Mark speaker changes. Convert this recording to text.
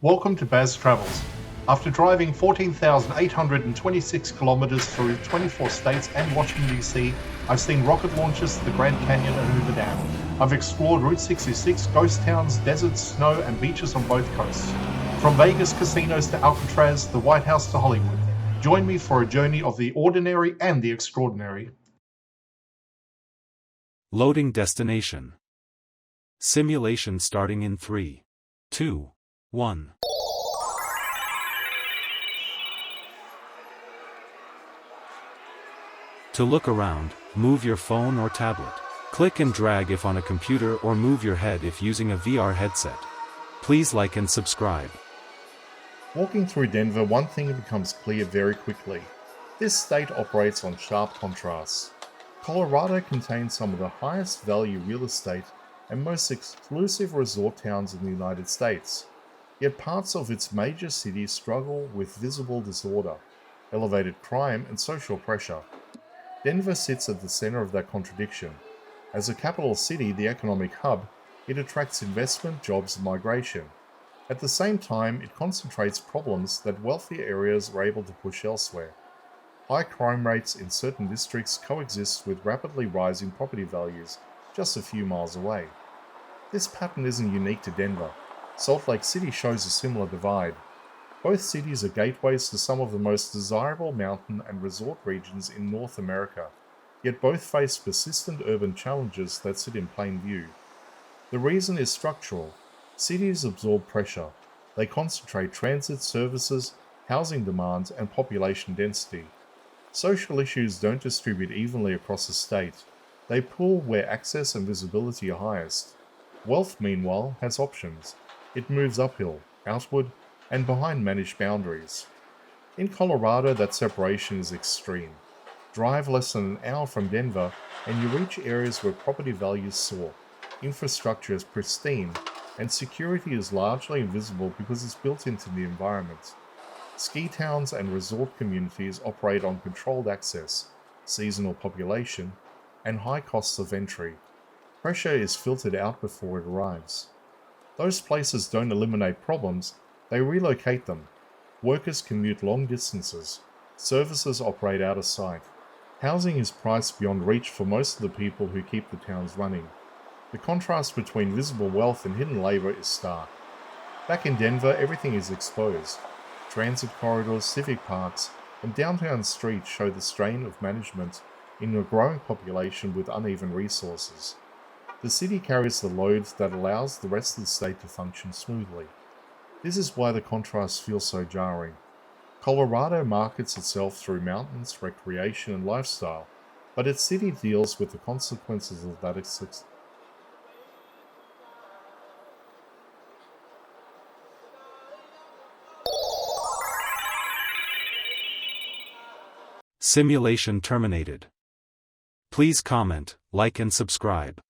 Speaker 1: Welcome to Baz Travels. After driving 14,826 kilometers through 24 states and Washington, D.C., I've seen rocket launches to the Grand Canyon and Hoover Dam. I've explored Route 66, ghost towns, deserts, snow, and beaches on both coasts. From Vegas casinos to Alcatraz, the White House to Hollywood. Join me for a journey of the ordinary and the extraordinary.
Speaker 2: Loading destination. Simulation starting in 3, 2, 1. To look around, move your phone or tablet. Click and drag if on a computer or move your head if using a VR headset. Please like and subscribe.
Speaker 1: Walking through Denver, one thing becomes clear very quickly. This state operates on sharp contrasts. Colorado contains some of the highest value real estate and most exclusive resort towns in the United States. Yet parts of its major cities struggle with visible disorder, elevated crime, and social pressure. Denver sits at the center of that contradiction. As a capital city, the economic hub, it attracts investment, jobs, and migration. At the same time, it concentrates problems that wealthier areas are able to push elsewhere. High crime rates in certain districts coexist with rapidly rising property values just a few miles away. This pattern isn't unique to Denver. Salt Lake City shows a similar divide. Both cities are gateways to some of the most desirable mountain and resort regions in North America, yet both face persistent urban challenges that sit in plain view. The reason is structural. Cities absorb pressure. They concentrate transit services, housing demand, and population density. Social issues don't distribute evenly across the state. They pool where access and visibility are highest. Wealth, meanwhile, has options. It moves uphill, outward, and behind managed boundaries. In Colorado, that separation is extreme. Drive less than an hour from Denver, and you reach areas where property values soar, infrastructure is pristine, and security is largely invisible because it's built into the environment. Ski towns and resort communities operate on controlled access, seasonal population, and high costs of entry. Pressure is filtered out before it arrives. Those places don't eliminate problems, they relocate them. Workers commute long distances. Services operate out of sight. Housing is priced beyond reach for most of the people who keep the towns running. The contrast between visible wealth and hidden labor is stark. Back in Denver, everything is exposed. Transit corridors, civic parks, and downtown streets show the strain of management in a growing population with uneven resources. The city carries the load that allows the rest of the state to function smoothly. This is why the contrast feels so jarring. Colorado markets itself through mountains, recreation, and lifestyle, but its city deals with the consequences of that success.
Speaker 2: Simulation terminated. Please comment, like and subscribe.